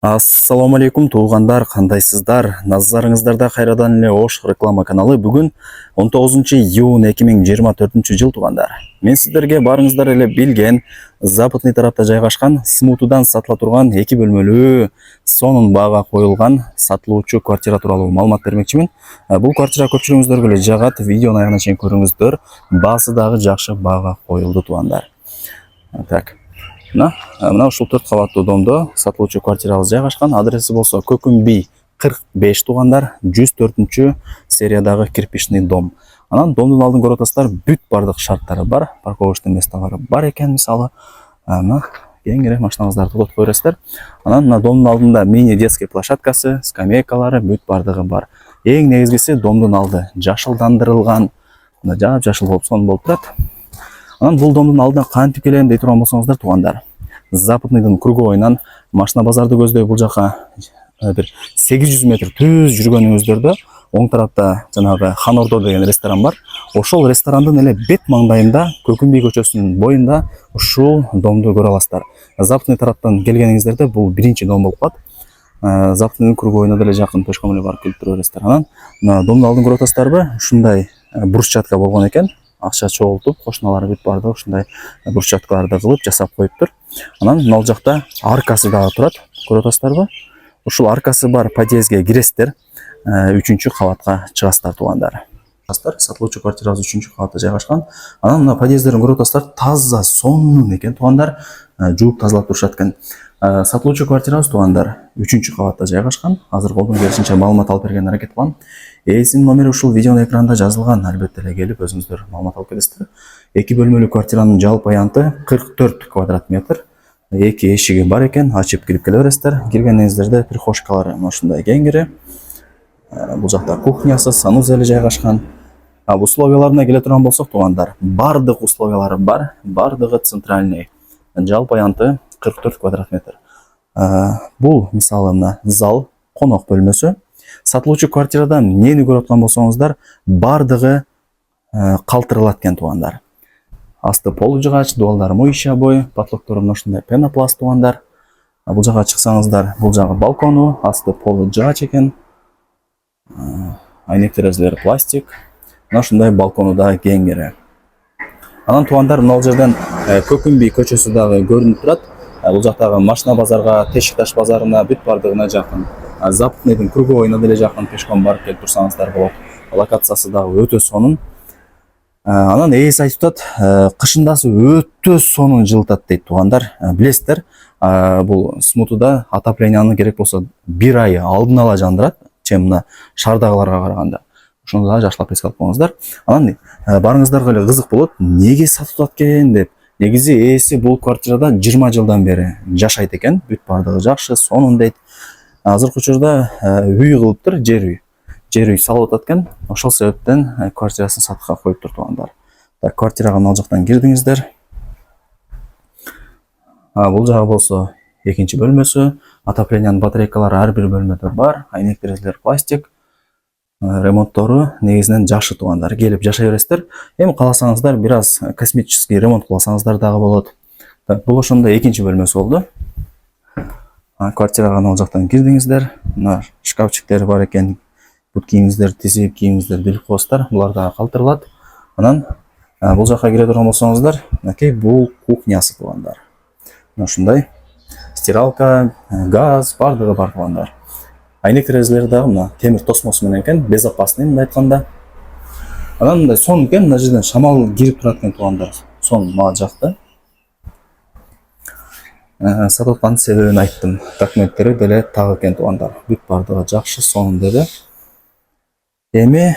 Ассаламу алейкум туугандар, кандайсыздар? Назарыңыздарда кайрадан эле Ош реклама каналы. Бүгүн 19-июнь 2024 жыл туугандар. Мен сиздерге барыңыздар эле билген западный тарапта жайгашкан Смутудан сатыла турган 2 бөлмөлүү сонун баага коюлган сатылуучу квартира тууралуу маалымат бермекчимин. Бул квартира көпчүлүгүңүздөргө эле жагат. Видеону аягына чейин көрүңүздөр. Баасы дагы жакшы баага коюлду туугандар. Так. Мына ушул 4 кабаттуу домдо сатылуучу квартирабыз жайгашкан. Адреси болсо Көкүм Би 45 туугандар, 104 сериядагы кирпичный дом. Анан домдун алдын көрүп атасыздар, бүт бардык шарттары бар, парковочный местолары бар экен, мисалы. Мына кеңире машинаңыздарды токтотуп кое бересиздер. Анан мына домдун алдында мини детский площадкасы, скамейкалары бүт бардыгы бар. Эң негизгиси домдун алды жашылдандырылган. Мына жап-жашыл болуп сонун болуп турат. Анан бул домдун алдына кантип келем дей турган болсоңуздар туугандар, Западныйдын круговойунан машина базарды көздөй бул жака бир 800 метр түз жүргөнүңүздөрдө оң тарапта жанагы Хан Ордо деген ресторан бар. Ошол ресторандын эле бет маңдайында Көкүм Би көчөсүнүн боюнда ушул домду көрө аласыздар. Западный тараптан келгениңиздерде бул биринчи дом болуп калат. Западныйдын круговойуна деле жакын точком эле барып келип тура бересиздер. Анан домдун алдын көрүп атасыздарбы? Ушундай брусчатка болгон экен. Акча чогултуп, кошуналары бүт барды ушундай брусчаткаларды кылып жасап коюптур. Анан мына жакта аркасы дагы турат. Көрүп атасыздарбы? Ушул аркасы бар подъездге киресиздер, 3-кабатка чыгасыздар туугандар. Сатылуучу квартирабыз 3-кабатта жайгашкан. Анан мына подъезддерин көрүп атасыздар, таза сонун экен туугандар. Жууп тазалап турушат экен. Сатылуучу квартирабыз туугандар 3-кабатта жайгашкан. Азыр колдон келишинче маалымат алып берген аракет кылам. Ээсинин номери ушул видеонун экранында жазылган. Албетте эле келип өзүңүздөр маалымат алып келесиздер. 2 бөлмөлүү квартиранын жалпы аянты 44 квадрат метр. 2 эшиги бар экен, ачып кирип келе бересиздер. Киргениңиздерде прихожкалары ушундай кеңири. Бул жакта кухнясы, санузели жайгашкан. Условияларына келе турган болсок туугандар, бардык условиялары бар, бардыгы центральный. Жалпы аянты 44 квадрат метр. Бул мисалы мына зал, конок бөлмөсү. Сатылуучу квартирада эмнени көрүп аткан болсоңуздар, бардыгы калтырылат экен туугандар. Асты пол жыгач, дуалдары моющий, потолоктору ушундай пенопласт туугандар. Бул жака чыксаңыздар, бул жагы балкону, асты полу жыгач экен. Айнек терезелери пластик. Мына ушундай балкону да кеңири. Анан туугандар, мына жерден Көкүм Би көчөсү дагы көрүнүп турат. Бул жактагы машина базарга, Тешик-Таш базарына бүт бардыгына жакын. Западныйдын круговойуна деле жакын, пешком барып келип турсаңыздар болот. Локациясы дагы өтө сонун. Анан ээси айтып атат, кышындасы өтө сонун жылытат дейт туугандар. Билесиздер, бул Смутуда отопленияны керек болсо 1 ай алдын ала жандырат, чем мына шаардагыларга караганда. Ошону дагы жакшылап эске алып коюңуздар. Анан барыңыздарга эле кызык болот, неге сатып атат экен деп. Негизи ээси бул квартирада 20 жылдан бери жашайт экен, бүт бардыгы жакшы, сонун дейт. Азыркы учурда үй кылыптыр, жер үй салып атат экен. Ошол себептен квартирасын сатыкка коюптур туугандар. Квартирага мына жактан кирдиңиздер. Бул жагы болсо экинчи бөлмөсү. Отоплениянын батарейкалары ар бир бөлмөдө бар. Айнек терезелер пластик. Ремонттору негизинен жакшы туугандар. Келип жашай бересиздер. Эми кааласаңыздар бир аз косметический ремонт кылсаңыздар дагы болот. Бул ошондой экинчи бөлмөсү болду. Квартирага мына жактан кирдиңиздер. Мына шкафчиктери бар экен. Бут кийимиңиздерди тизип, кийимиңиздерди илип коесуздар. Булар дагы калтырылат. Анан бул жакка кире турган болсоңуздар, мынакей бул кухнясы туугандар. Мына ушундай стиралка, газ, бардыгы бар туугандар. Айнек терезелери дагы мына темир тосмосу менен экен, безопасный мындай айтканда. Анан мындай сонун экен, мына жерден шамал кирип турат экен туугандар. Сонун мага жакты. Сатып аткан себебин айттым. Документтери деле так экен туугандар. Бүт бардыгы жакшы, сонун деди. Эми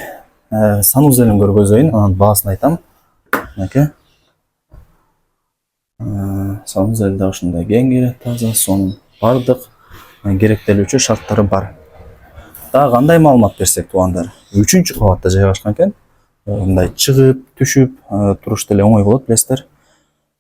санузелин көргөзөйүн, анан баасын айтам. Мынакей. Санузел да ушундай кеңири, таза, сонун. Бардык керектелүүчү шарттары бар. Дагы кандай маалымат берсек туугандар, 3-кабатта жайгашкан экен. Мындай чыгып, түшүп, туруш деле оңой болот, билесиздер.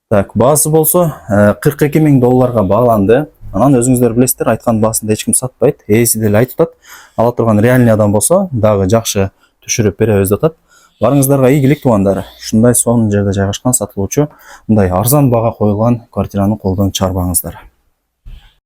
Так, баасы болсо $42,000 бааланды. Анан өзүңүздөр билесиздер, айткан баасында эч ким сатпайт. Ээси деле айтып атат. Ала турган реальный адам болсо дагы жакшы түшүрүп беребиз деп атат. Барыңыздарга ийгилик туугандар. Ушундай сонун жерде жайгашкан сатылуучу мындай арзан баага коюлган квартираны колдон чыгарбаңыздар.